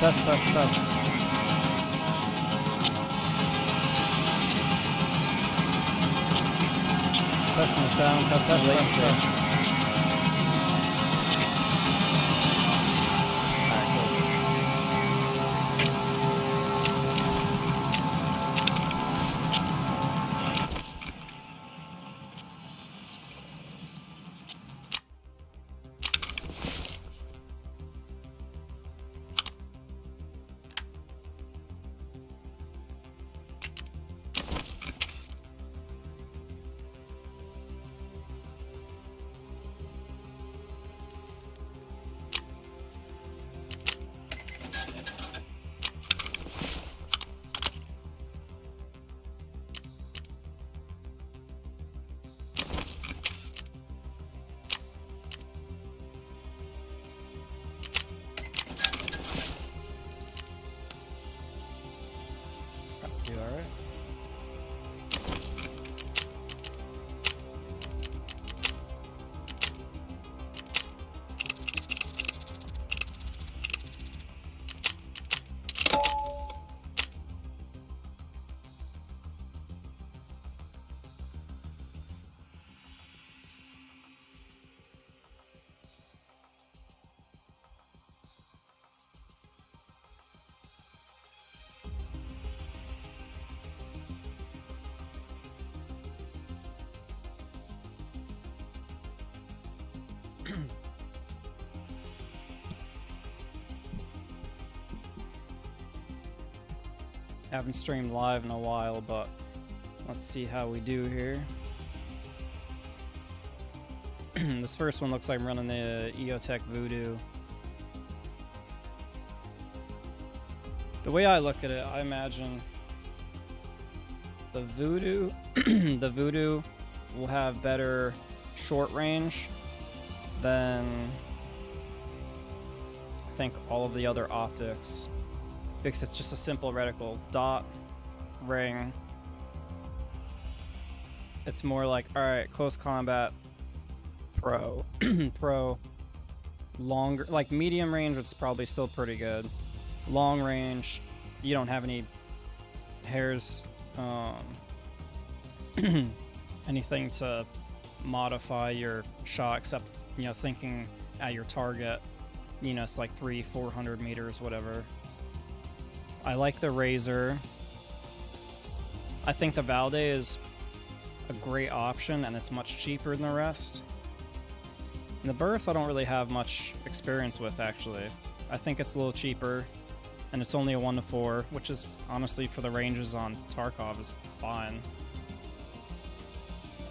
Test, test, test. Testing the sound, test, test, test, test. You alright? Haven't streamed live in a while, but let's see how we do here. This first one looks like I'm running the Eotech Vudu. The way I look at it, I imagine the Vudu, the Vudu will have better short range than I think all of the other optics. Because it's just a simple reticle. Dot, ring. It's more like, alright, close combat, pro. Pro. Longer, like medium range, it's probably still pretty good. Long range, you don't have any hairs, anything to modify your shot except, you know, thinking at your target. You know, it's like 300-400 meters, whatever. I like the Razer. I think the Valday is a great option, and it's much cheaper than the rest. And the Burris I don't really have much experience with, actually. I think it's a little cheaper, and it's only a 1-4, which is, honestly, for the ranges on Tarkov, is fine.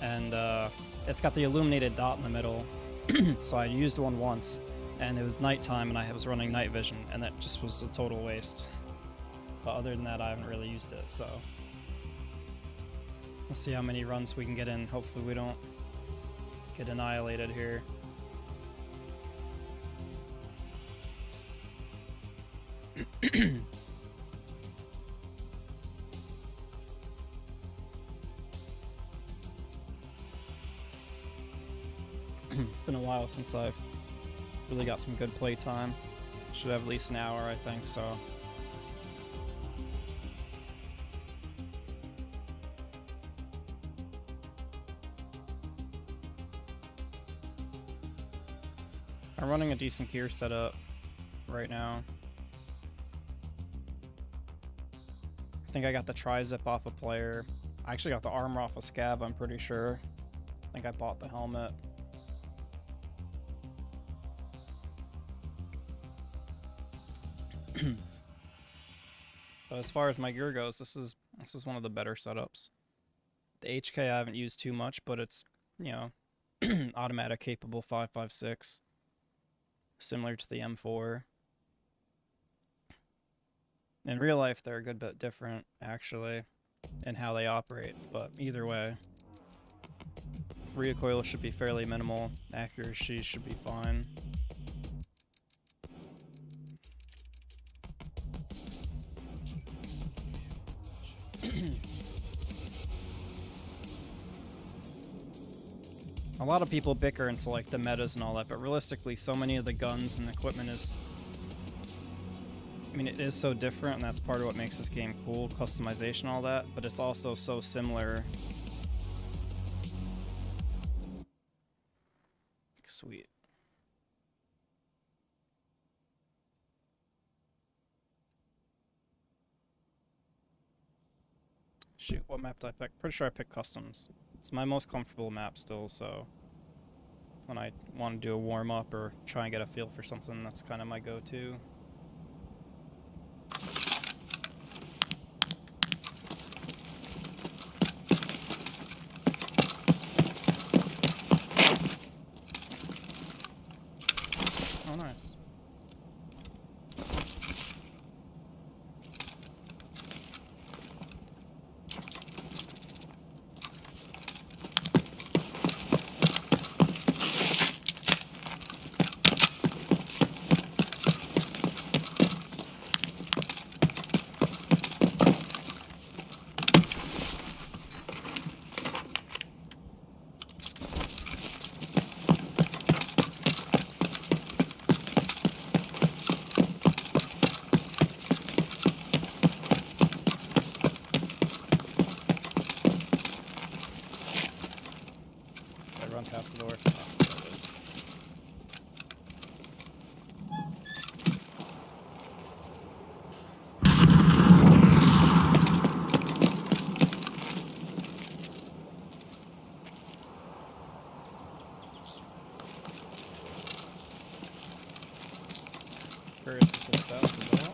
And it's got the illuminated dot in the middle, so I used one once, and it was nighttime, and I was running night vision, and that just was a total waste. But other than that, I haven't really used it, so let's see how many runs we can get in. Hopefully we don't get annihilated here. It's been a while since I've really got some good play time. Should have at least an hour, I think, so. I'm running a decent gear setup right now. I think I got the tri-zip off a player. I actually got the armor off a scab, I'm pretty sure. I think I bought the helmet. But as far as my gear goes, this is one of the better setups. The HK I haven't used too much, but it's, you know, automatic capable 5.56. Similar to the M4. In real life, they're a good bit different, actually, in how they operate, but either way, recoil should be fairly minimal, accuracy should be fine. A lot of people bicker into like the metas and all that, but realistically, so many of the guns and equipment is I mean, it is so different, and that's part of what makes this game cool, customization, all that, but it's also so similar. Sweet. Shoot, what map did I pick? Pretty sure I picked customs. It's my most comfortable map still, so when I want to do a warm-up or try and get a feel for something, that's kind of my go-to. Oh, nice. Past the door. Oh, curious to see what that was about.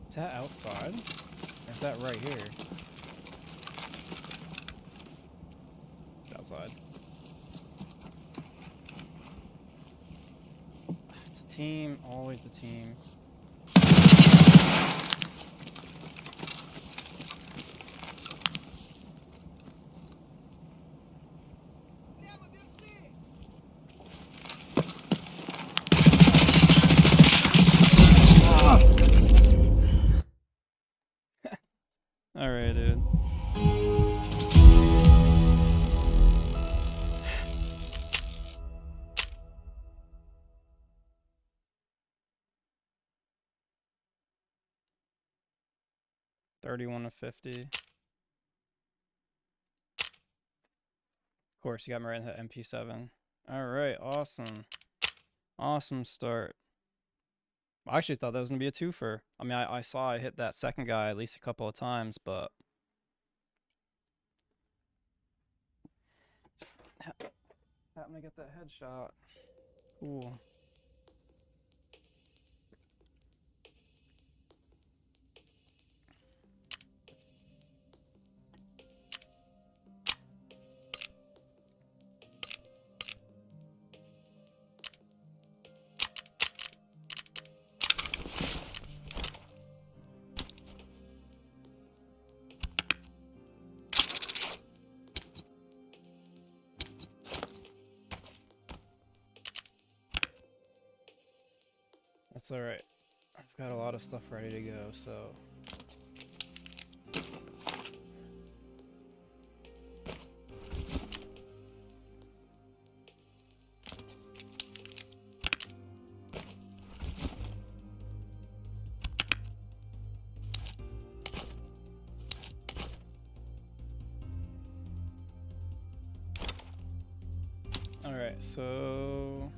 Is that outside? Or is that right here? It's outside. It's a team, always a team. Alright, dude. $31 to $50. Of course, you got me right in that MP7. Alright, awesome. Awesome start. I actually thought that was going to be a twofer. I mean, I saw I hit that second guy at least a couple of times, but just happened to get that headshot. Cool. That's alright. I've got a lot of stuff ready to go, so... so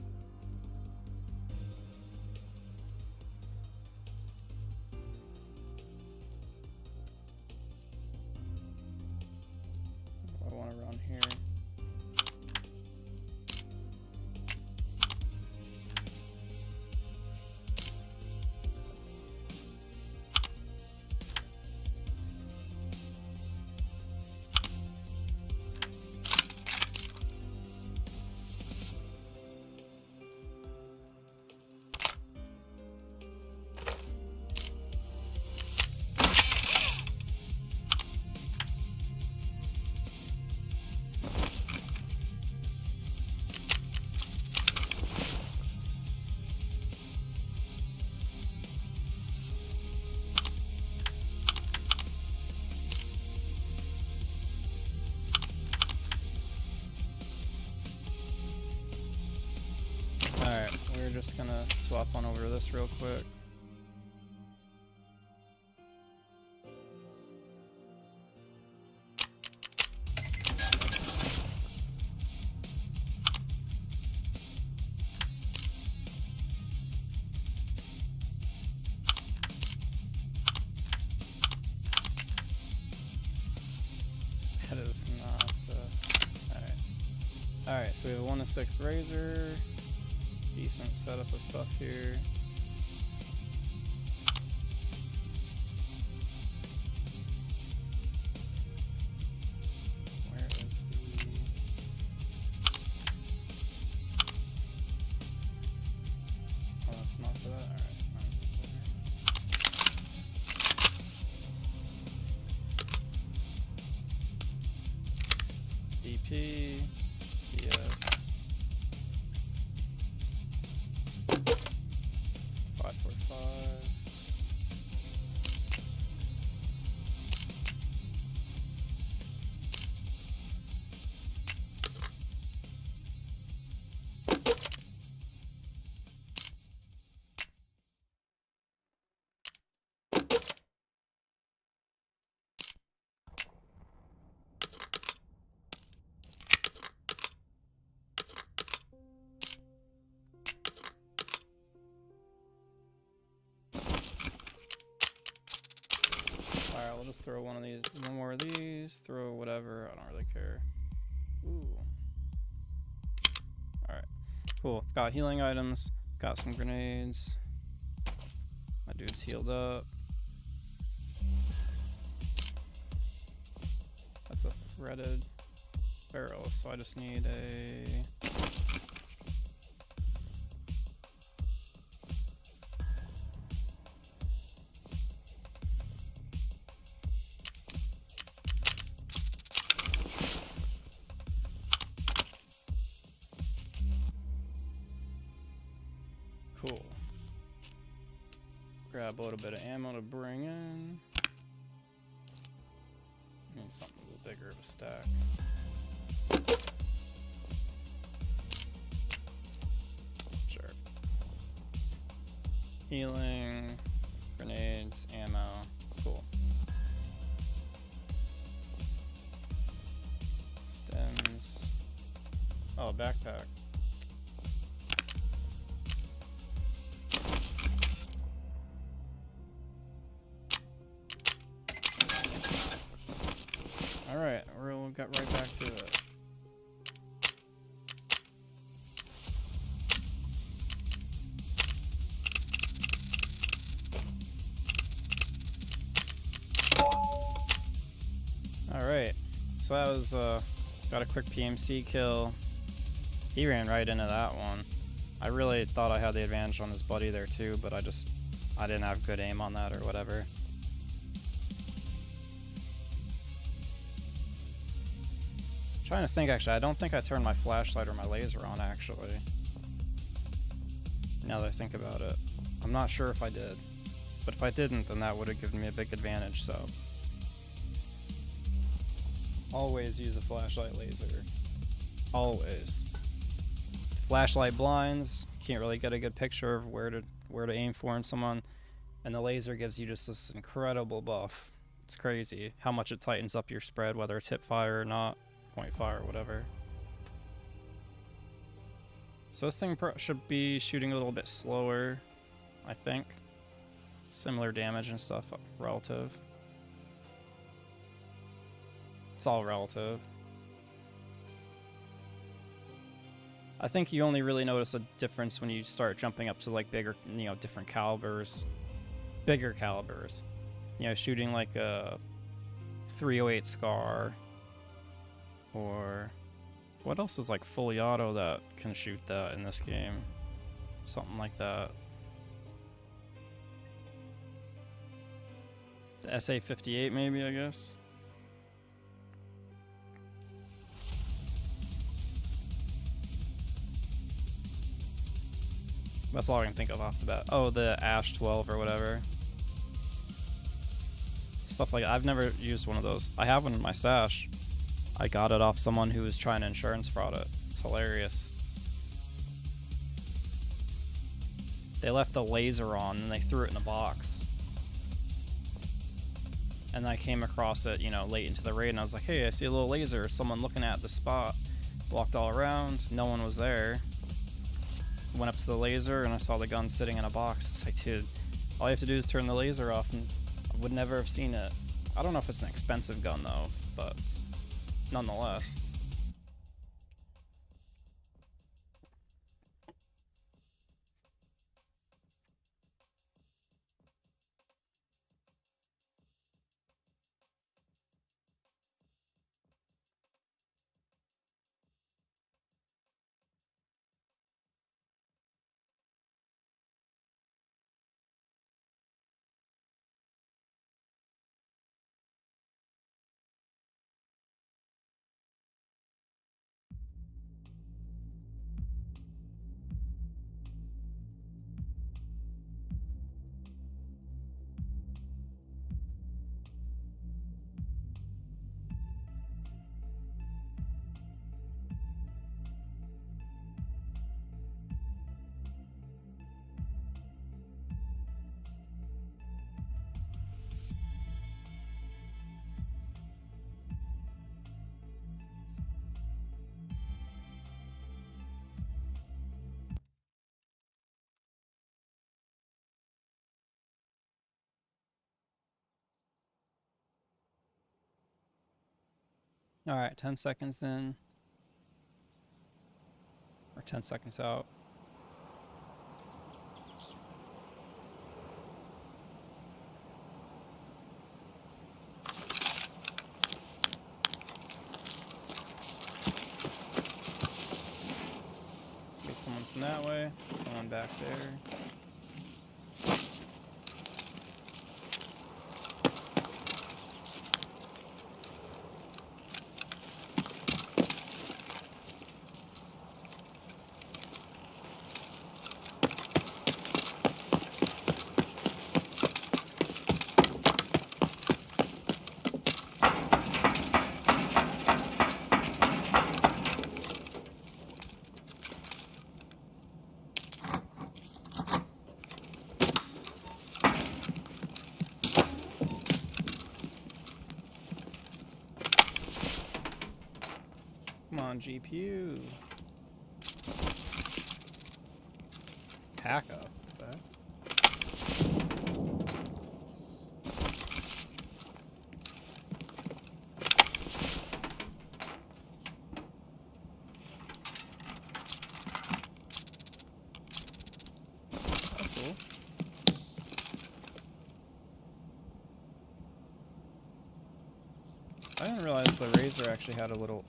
what do I want to run here? Alright, we're just gonna swap on over to this real quick. That is not alright. Alright, so we have a 1-6 Razer. Decent setup of stuff here. Where is the... Oh, that's not for that? Alright, that's DP, PS. 545. Alright, we'll just throw one more of these, throw whatever, I don't really care. Ooh. Alright, cool. Got healing items, got some grenades. My dude's healed up. That's a threaded barrel, so I just need a... Cool. Grab a little bit of ammo to bring in. Need something a little bigger of a stack. Sure. Healing, grenades, ammo. Cool. Stems. Oh, backpack. Alright, we'll get right back to it. Alright, so that was, got a quick PMC kill. He ran right into that one. I really thought I had the advantage on his buddy there too, but I didn't have good aim on that or whatever. Trying to think, actually, I don't think I turned my flashlight or my laser on, actually. Now that I think about it. I'm not sure if I did. But if I didn't, then that would have given me a big advantage, so. Always use a flashlight laser. Always. Flashlight blinds, can't really get a good picture of where to aim for in someone. And the laser gives you just this incredible buff. It's crazy how much it tightens up your spread, whether it's hip fire or not. Point fire or whatever. So this thing should be shooting a little bit slower, I think. Similar damage and stuff, relative. It's all relative. I think you only really notice a difference when you start jumping up to like bigger, you know, different calibers. Bigger calibers. You know, shooting like a 308 Scar. Or what else is like fully auto that can shoot that in this game? Something like that. The SA58 maybe, I guess. That's all I can think of off the bat. Oh, the Ash 12 or whatever. Stuff like that. I've never used one of those. I have one in my stash. I got it off someone who was trying to insurance fraud it. It's hilarious. They left the laser on and they threw it in a box. And I came across it, you know, late into the raid, and I was like, hey, I see a little laser. Someone looking at the spot. Walked all around. No one was there. Went up to the laser, and I saw the gun sitting in a box. It's like, dude, all you have to do is turn the laser off, and I would never have seen it. I don't know if it's an expensive gun, though, but nonetheless. All right, 10 seconds in. Or 10 seconds out. Get someone from that way, someone back there. Come on, GPU. Pack up. Okay. That's cool. I didn't realize the Razer actually had a little.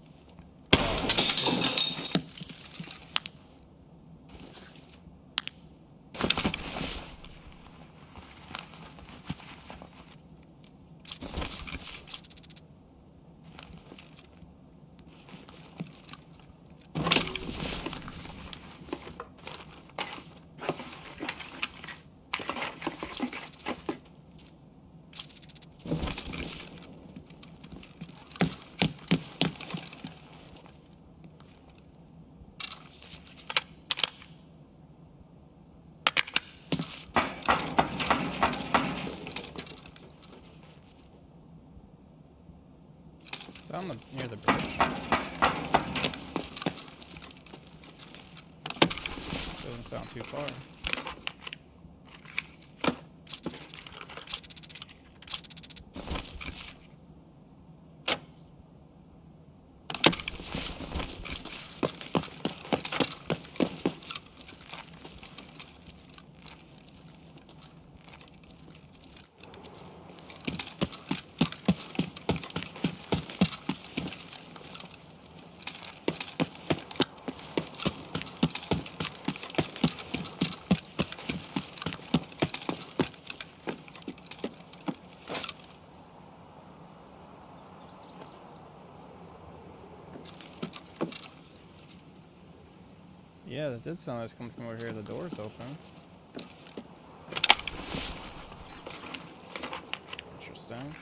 Near the bridge. doesn't sound too far. Yeah, that did sound like it's coming from over here. The door's open. Interesting.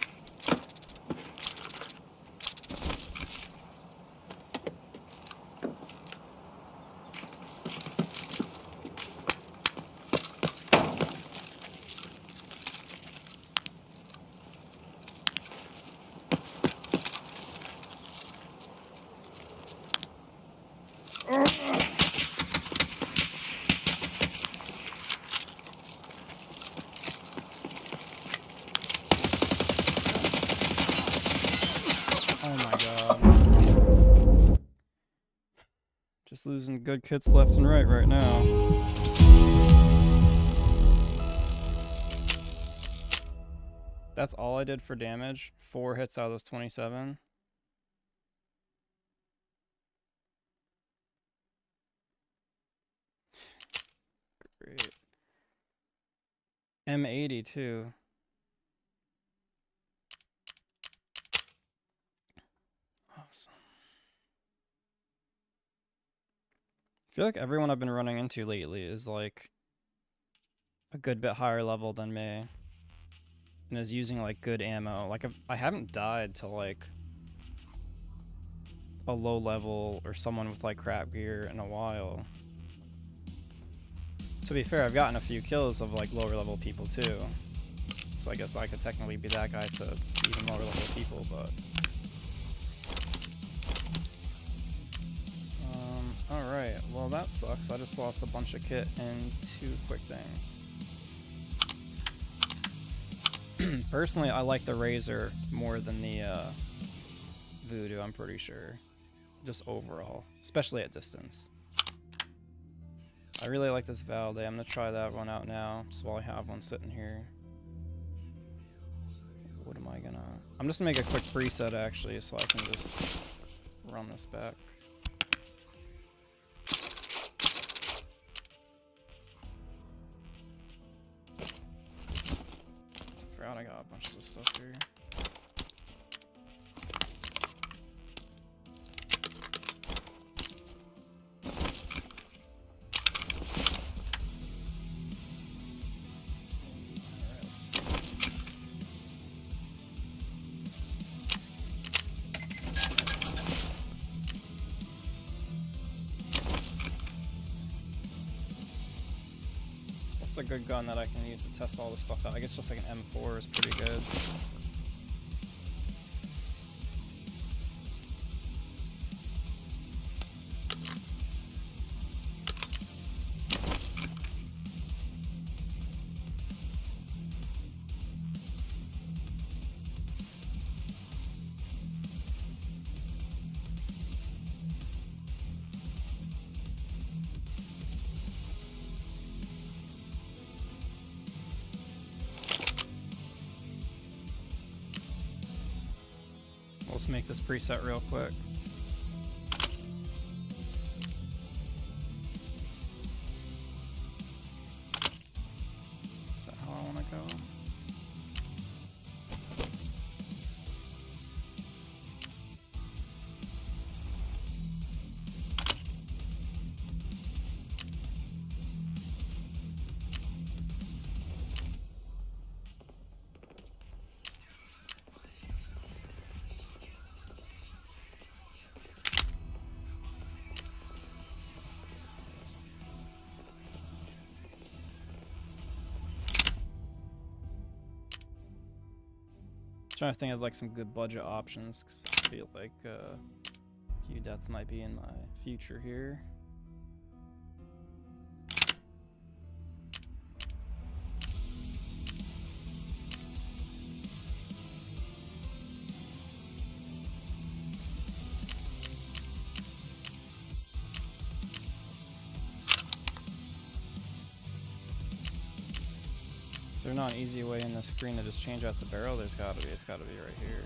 Just losing good kits left and right now. That's all I did for damage. 4 hits out of those 27. Great. M80 too. Awesome. I feel like everyone I've been running into lately is like a good bit higher level than me and is using like good ammo. Like I haven't died to like a low level or someone with like crap gear in a while. To be fair, I've gotten a few kills of like lower level people too. So I guess I could technically be that guy to even lower level people, but alright, well that sucks. I just lost a bunch of kit and 2 quick things. Personally, I like the Razer more than the Vudu, I'm pretty sure. Just overall, especially at distance. I really like this Valday. I'm going to try that one out now, just while I have one sitting here. What am I going to... I'm just going to make a quick preset, actually, so I can just run this back. I got a bunch of stuff here. What's a good gun that I can use to test all this stuff out? I guess just like an M4 is pretty good. Let's make this preset real quick. Is that how I want to go? Trying to think of like some good budget options because I feel like a few deaths might be in my future here. Is there not an easy way in the screen to just change out the barrel? There's gotta be. It's gotta be right here.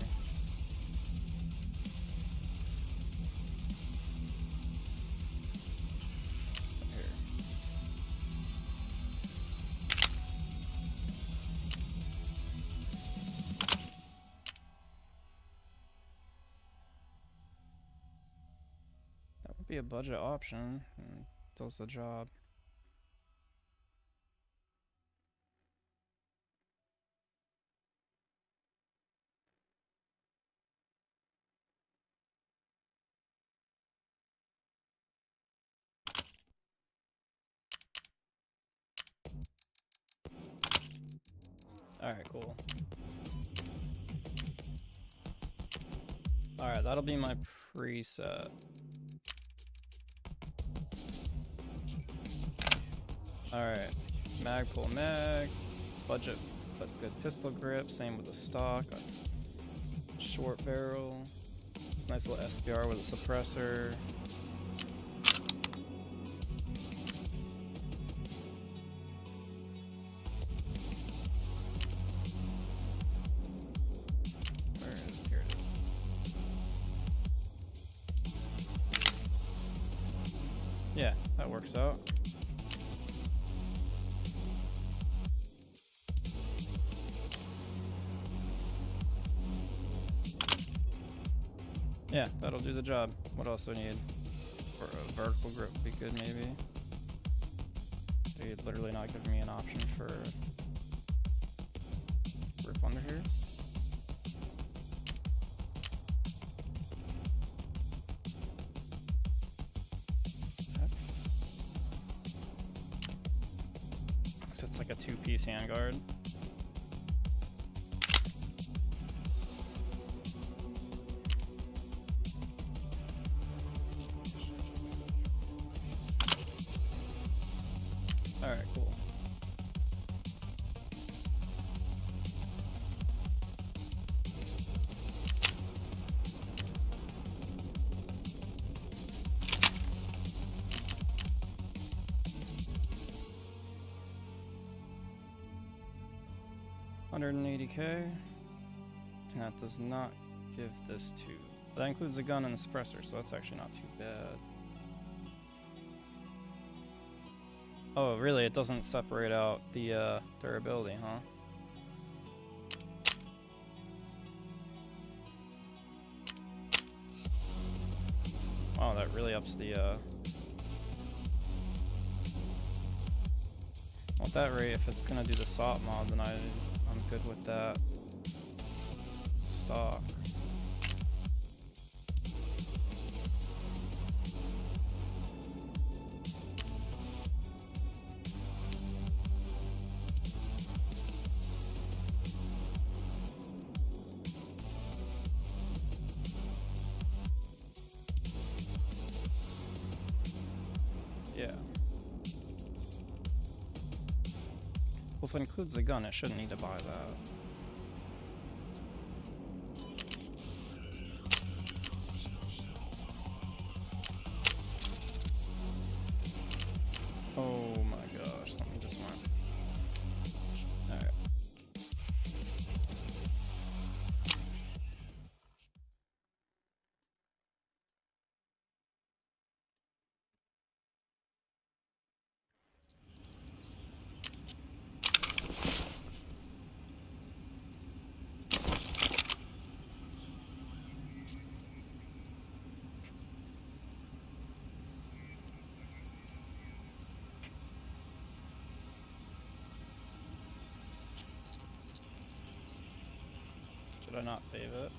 Be a budget option and does the job. Alright, cool. Alright, that'll be my preset. Alright, mag pull mag, budget but good pistol grip, same with the stock, short barrel, this nice little SPR with a suppressor. Where is it? Here it is. Yeah, that works out. Yeah, that'll do the job. What else do I need? For a vertical grip would be good, maybe. They're literally not giving me an option for grip under here. Okay. So it's like a two-piece handguard. Alright, cool. $180K, and that does not give this to. That includes a gun and a suppressor, so that's actually not too bad. Oh, really? It doesn't separate out the durability, huh? Wow, that really ups the well, at that rate, if it's gonna do the SOP mod, then I'm good with that stock. Yeah. Well, if it includes the gun, it shouldn't need to buy that. Oh my gosh, something just went. Alright. Did I not save it?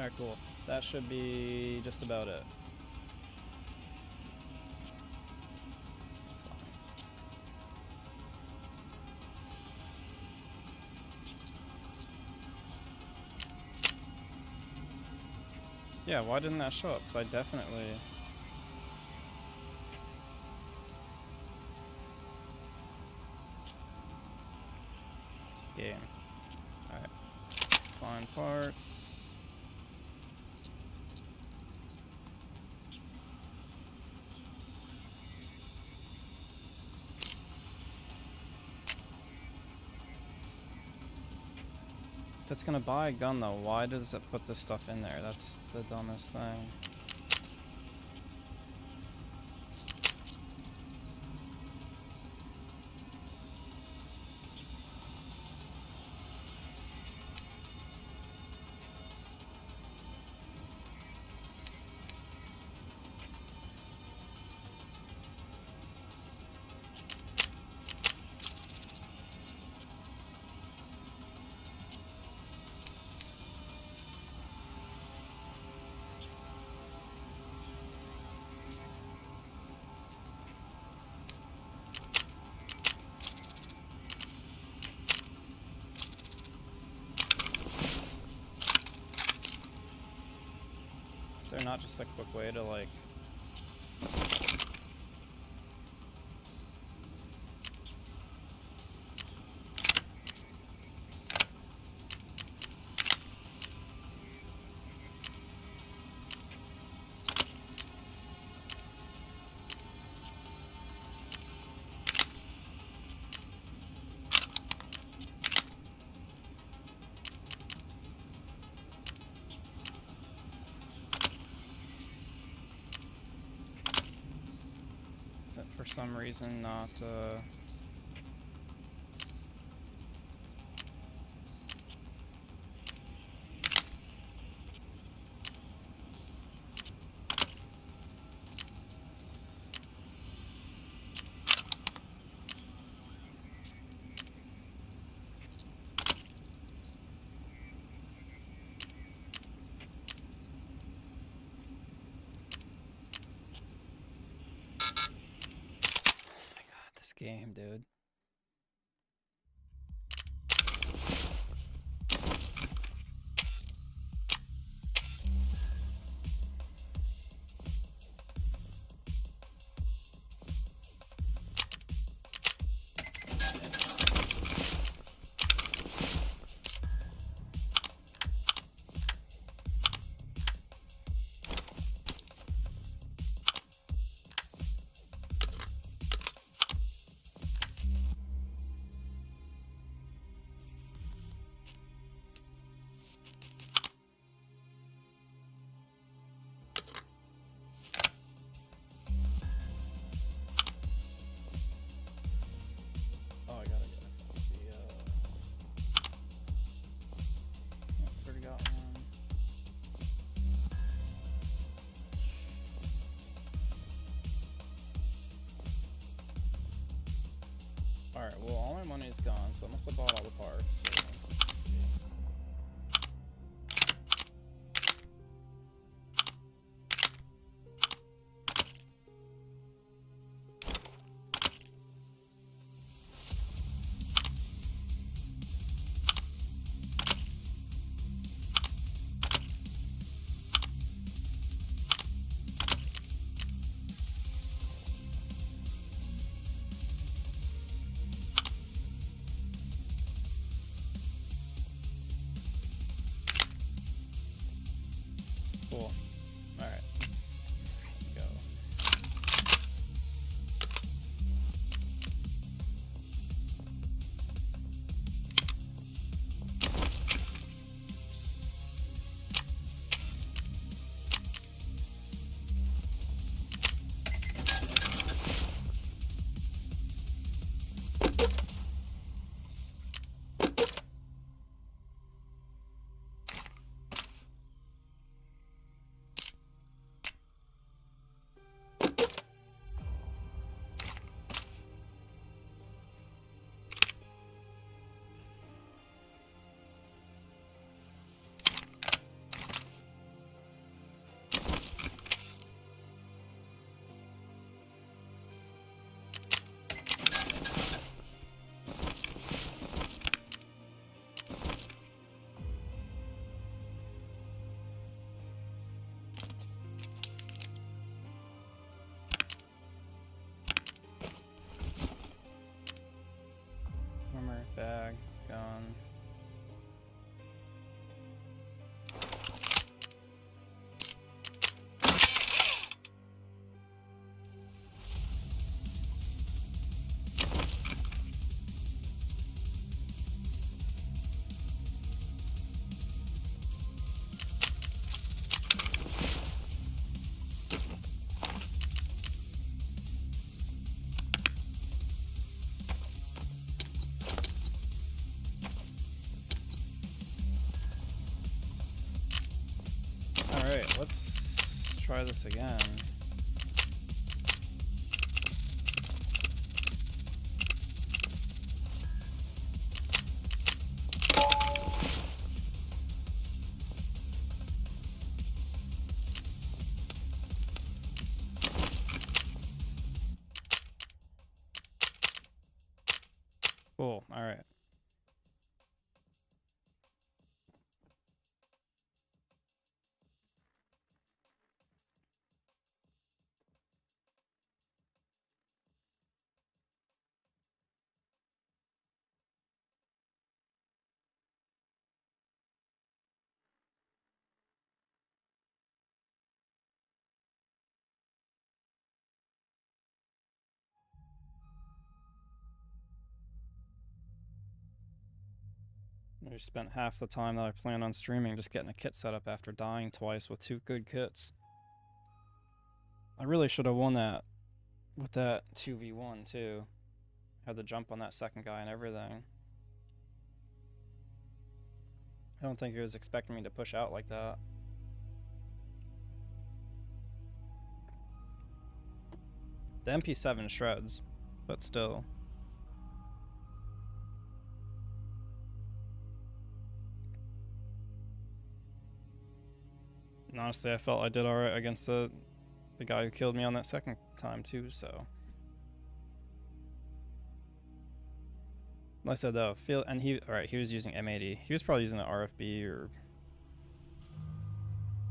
Alright, cool. That should be just about it. That's fine. Yeah, why didn't that show up? Because I definitely... This game. Alright. Find parts. If it's gonna buy a gun though, why does it put this stuff in there? That's the dumbest thing. Is there not just a quick way to like... For some reason not this game, dude. Alright, well, all my money is gone, so I must have bought all the parts. So let's see. try this again. Cool, all right. I spent half the time that I planned on streaming just getting a kit set up after dying twice with 2 good kits. I really should have won that with that 2v1 too. Had the jump on that second guy and everything. I don't think he was expecting me to push out like that. The MP7 shreds, but still. And honestly, I felt I did alright against the guy who killed me on that second time too, so. Like I said though, he was using M80. He was probably using an RFB or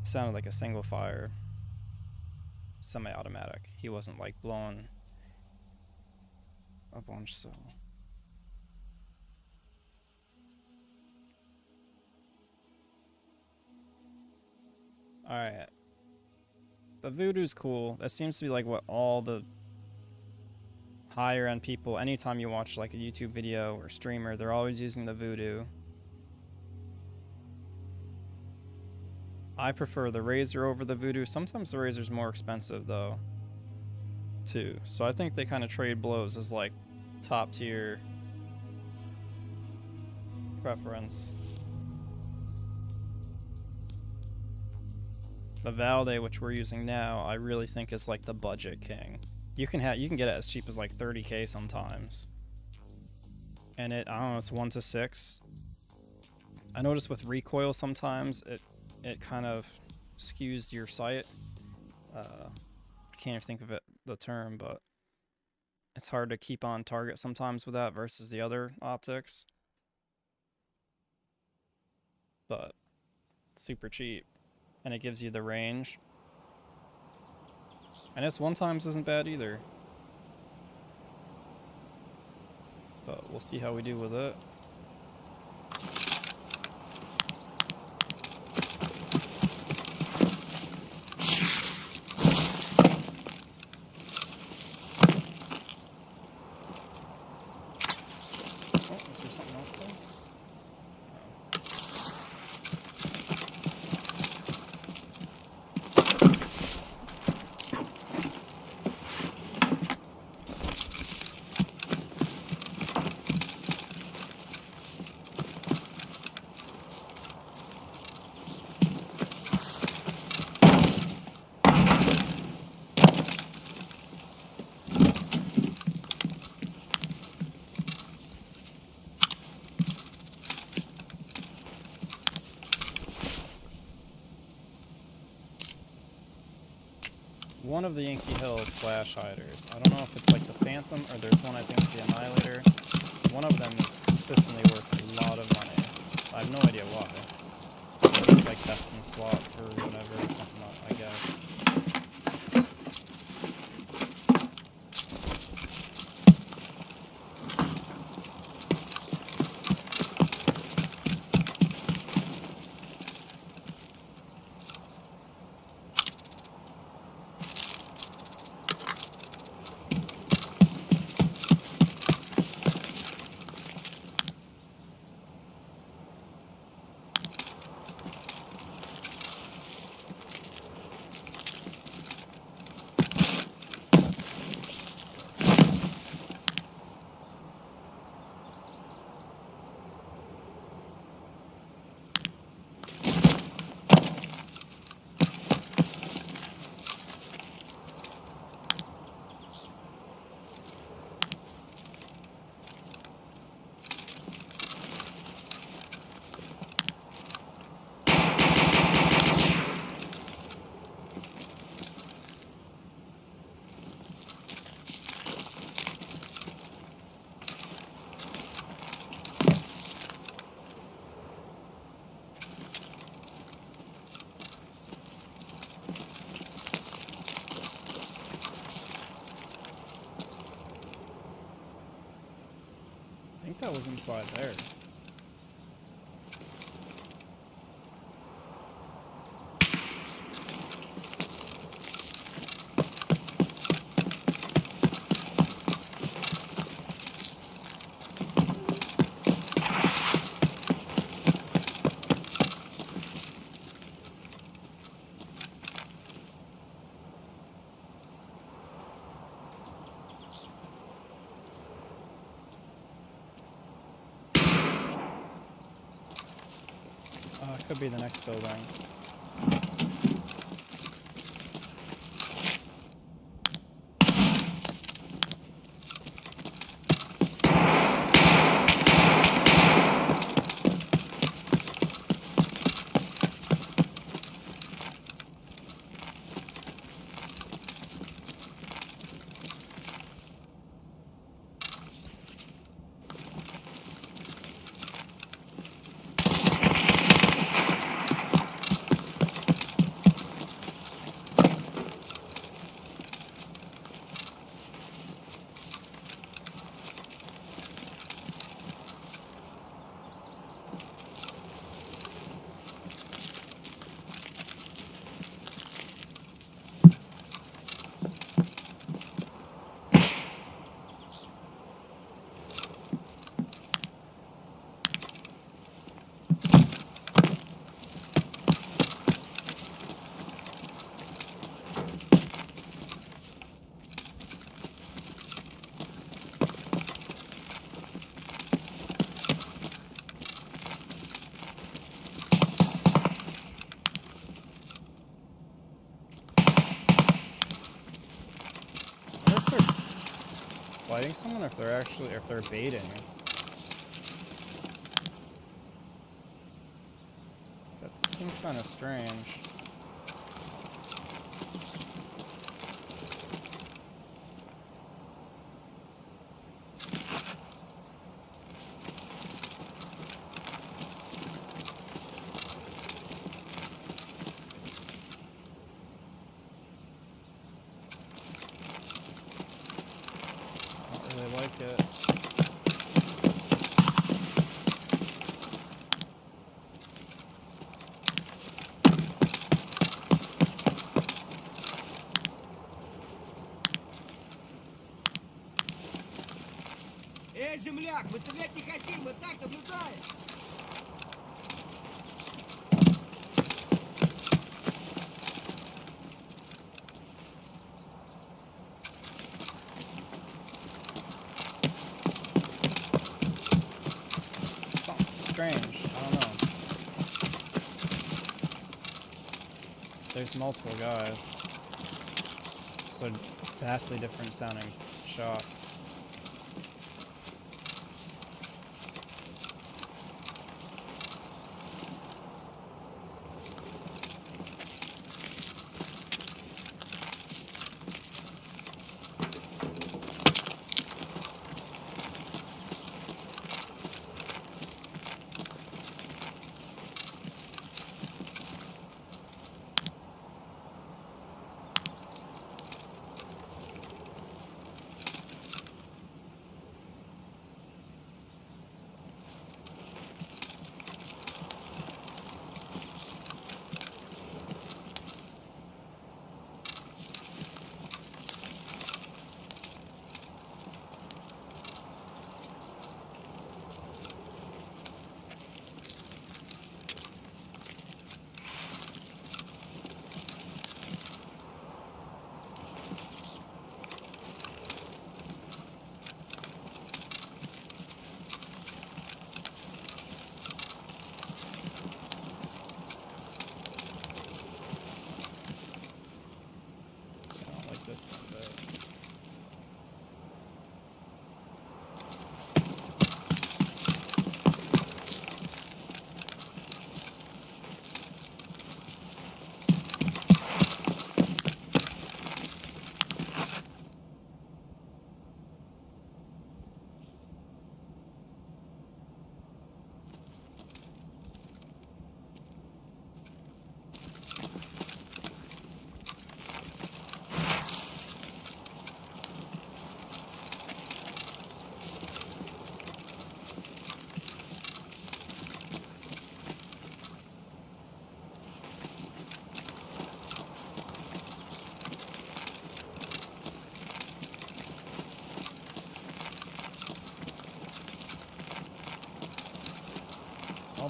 sounded like a single fire semi-automatic. He wasn't like blowing a bunch, so. Alright. The Vudu's cool. That seems to be like what all the higher end people, anytime you watch like a YouTube video or streamer, they're always using the Vudu. I prefer the Razer over the Vudu. Sometimes the Razer's more expensive though, too. So I think they kind of trade blows as like top tier preference. The Valday, which we're using now, I really think is like the budget king. You can get it as cheap as like 30K sometimes. And I don't know, it's 1:6. I notice with recoil sometimes it kind of skews your sight. I can't even think of the term, but it's hard to keep on target sometimes with that versus the other optics. But it's super cheap. And it gives you the range. And its 1x isn't bad either. But we'll see how we do with it. Oh, is there something else there? One of the Yankee Hill flash hiders. I don't know if it's like the Phantom or there's one I think it's the Annihilator. One of them is consistently worth a lot of money. I have no idea why. Maybe it's like best in slot for whatever or something, I guess. I think that was inside there. Could be the next building. Fighting someone, or if they're baiting. That seems kind of strange. Земляк, мы стрелять не хотим, мы так наблюдаем. Something strange. I don't know. There's multiple guys. So vastly different sounding shots.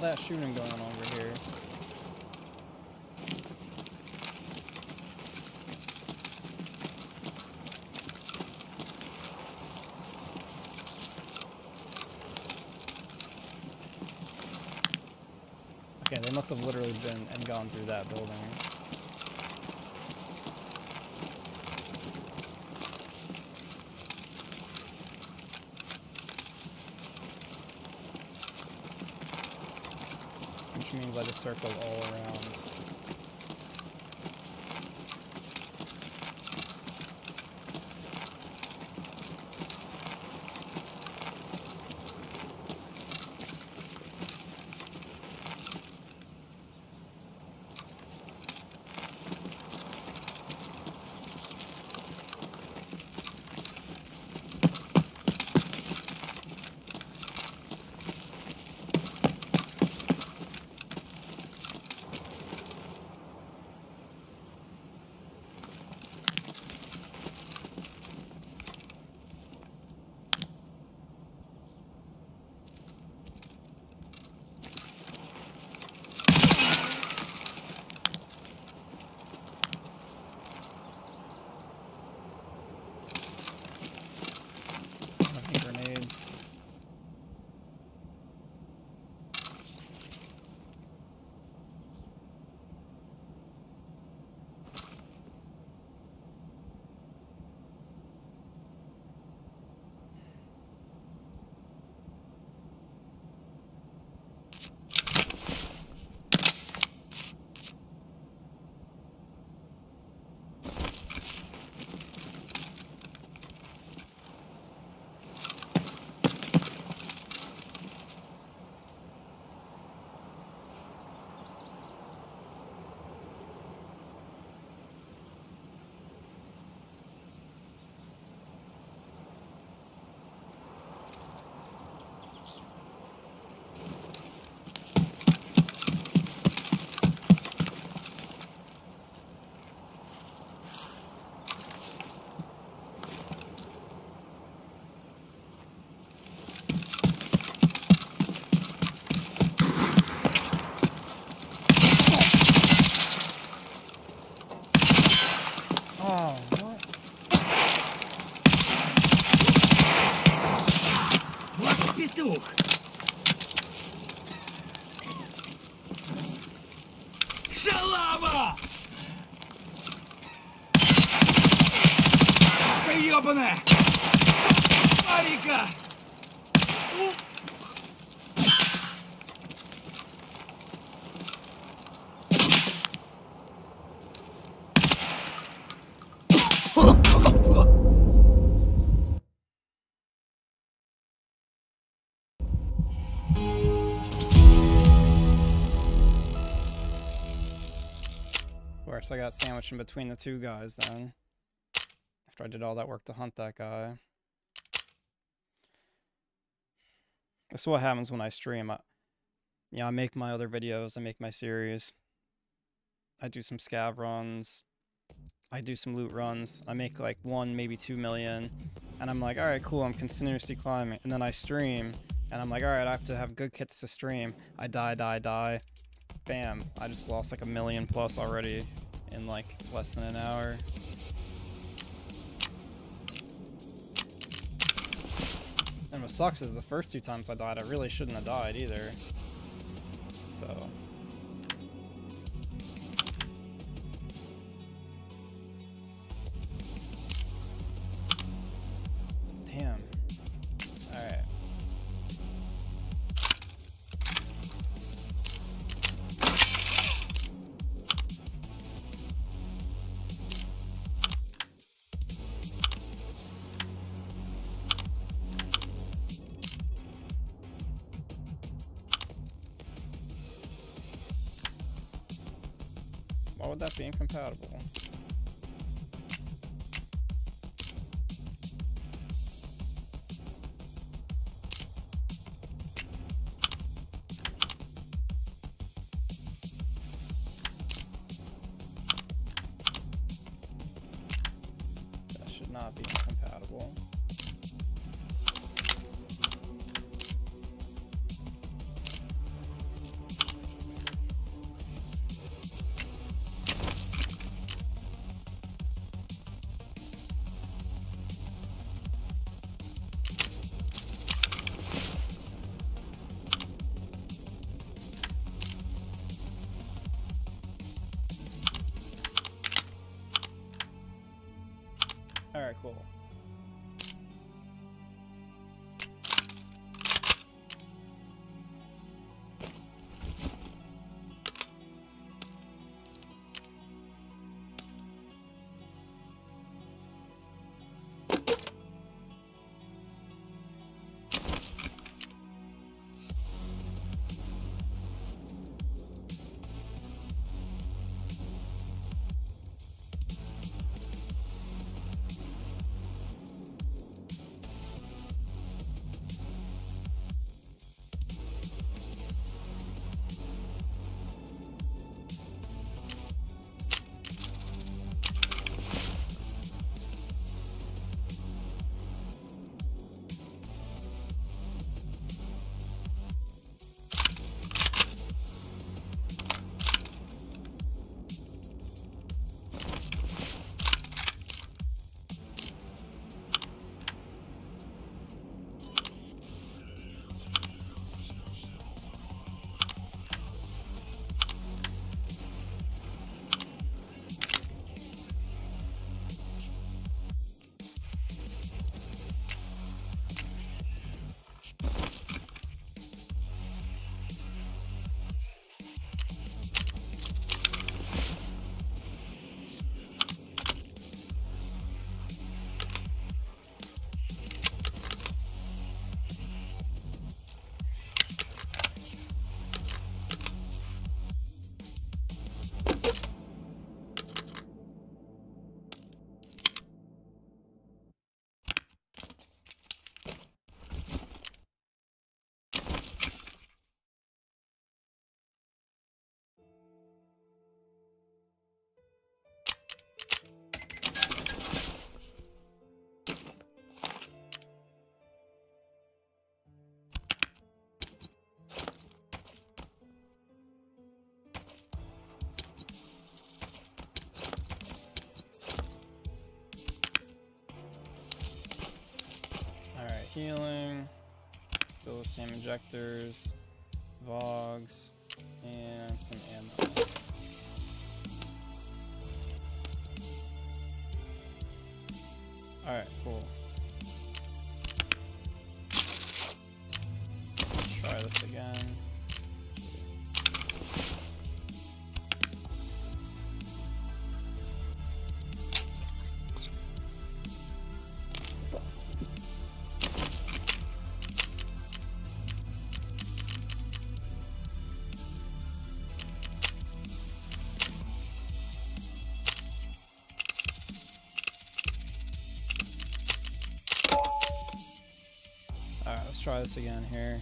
that shooting going on over here? Okay, they must have literally been and gone through that building. Which means I just circled all around. Grenades. Oh, what? Вот петух! Шалава! Ты ёбаная! Марика! Of course, I got sandwiched in between the two guys then. After I did all that work to hunt that guy. This is what happens when I stream. I make my other videos, I make my series. I do some scav runs. I do some loot runs. I make like 1, maybe 2 million. And I'm like, alright, cool, I'm continuously climbing. And then I stream, and I'm like, alright, I have to have good kits to stream. I die. Bam, I just lost like 1 million plus already in like less than an hour. And what sucks is the first 2 times I died, I really shouldn't have died either. So. Damn. Alright. Why would that be incompatible? That should not be incompatible. cool. Healing, still the same injectors, Vogs, and some ammo. Alright, cool. Let's try this again. Let's try this again here.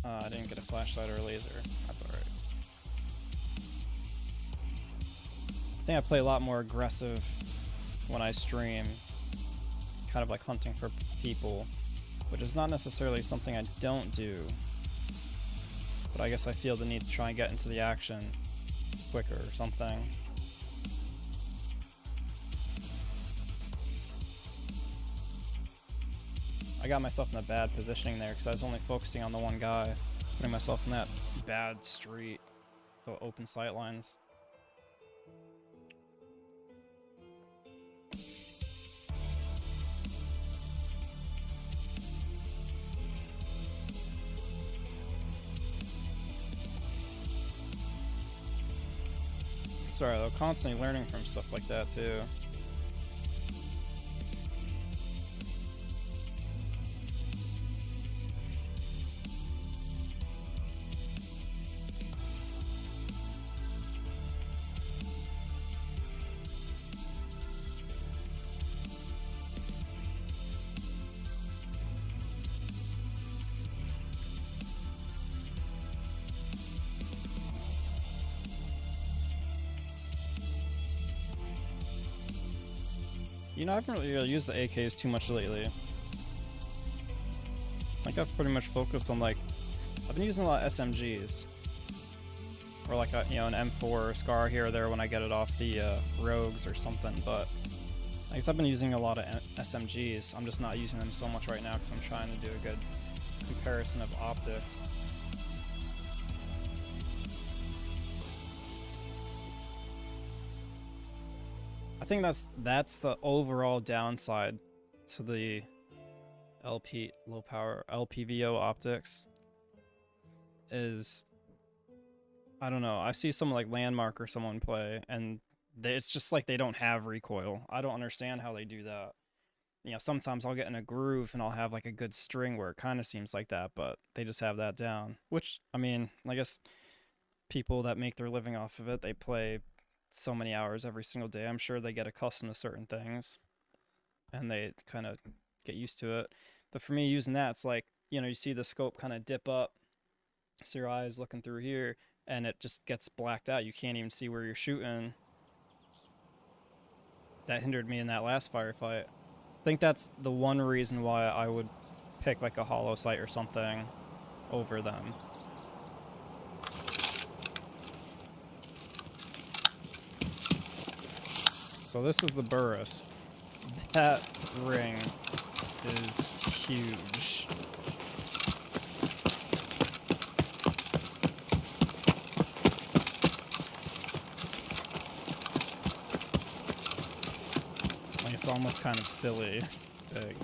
I didn't get a flashlight or a laser. That's alright. I think I play a lot more aggressive when I stream. Kind of like hunting for people, which is not necessarily something I don't do. But I guess I feel the need to try and get into the action quicker or something. I got myself in a bad positioning there because I was only focusing on the one guy, putting myself in that bad street, the open sight lines. Sorry, though, constantly learning from stuff like that too. You know, I haven't really used the AKs too much lately. I think I've pretty much focused on, like, I've been using a lot of SMGs. Or like a, you know, an M4 Scar here or there when I get it off the Rogues or something, but I guess I've been using a lot of SMGs. I'm just not using them so much right now because I'm trying to do a good comparison of optics. I think that's the overall downside to the low power LPVO optics is, I don't know, I see someone like Landmark or someone play and it's just like they don't have recoil. I don't understand how they do that. You know, sometimes I'll get in a groove and I'll have like a good string where it kind of seems like that, but they just have that down. Which, I mean, I guess people that make their living off of it, they play so many hours every single day. I'm sure they get accustomed to certain things and they kind of get used to it. But for me, using that, it's like, you know, you see the scope kind of dip up, so your eyes looking through here, and it just gets blacked out. You can't even see where you're shooting. That hindered me in that last firefight. I think that's the one reason why I would pick like a hollow sight or something over them. So this is the Burris. That ring is huge. Like it's almost kind of silly big.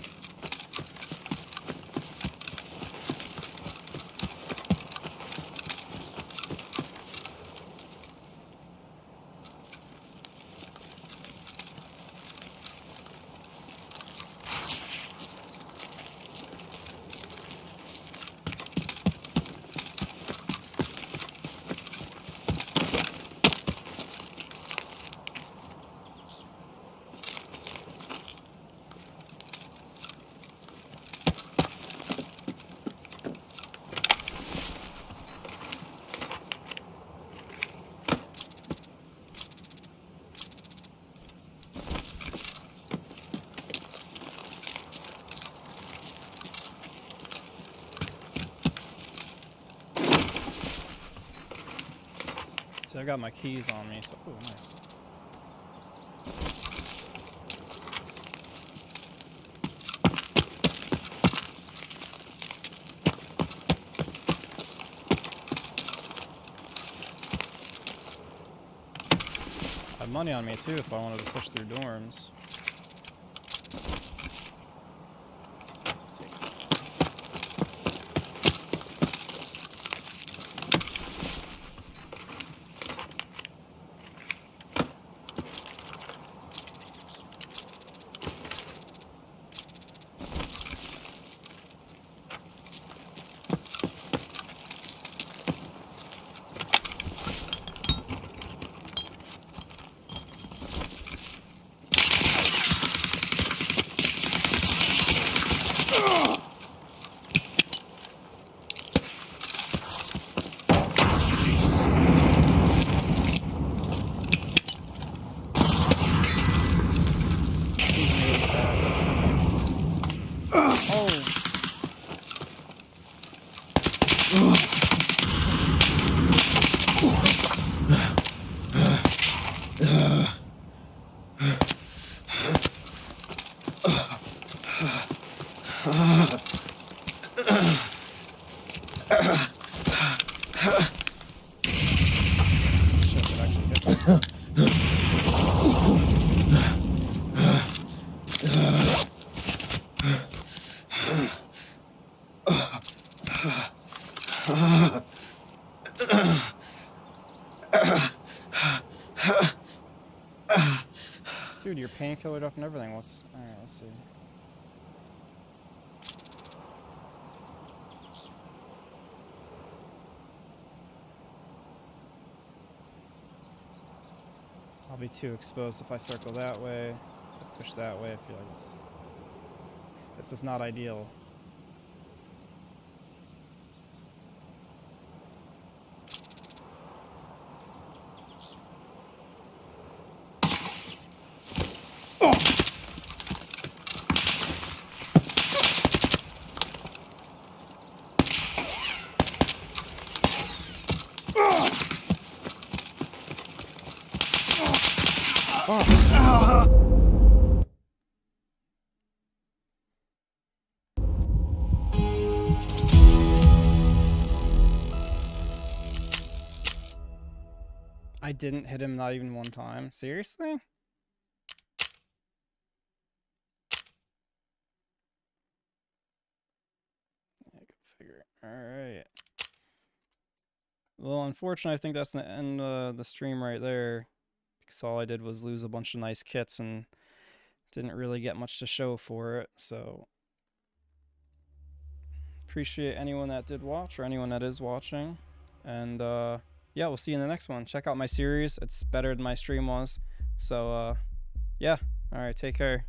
See, I got my keys on me, so oh, nice. I had money on me too if I wanted to push through dorms. Dude, your painkillered up and everything. Alright, let's see. I'll be too exposed if I circle that way. If I push that way, I feel like it's just not ideal. I didn't hit him, not even one time. Seriously? I can figure. Alright. Well, unfortunately, I think that's the end of the stream right there. Because all I did was lose a bunch of nice kits and didn't really get much to show for it. So, appreciate anyone that did watch or anyone that is watching. And, yeah, we'll see you in the next one. Check out my series. It's better than my stream was. So, yeah. Alright, take care.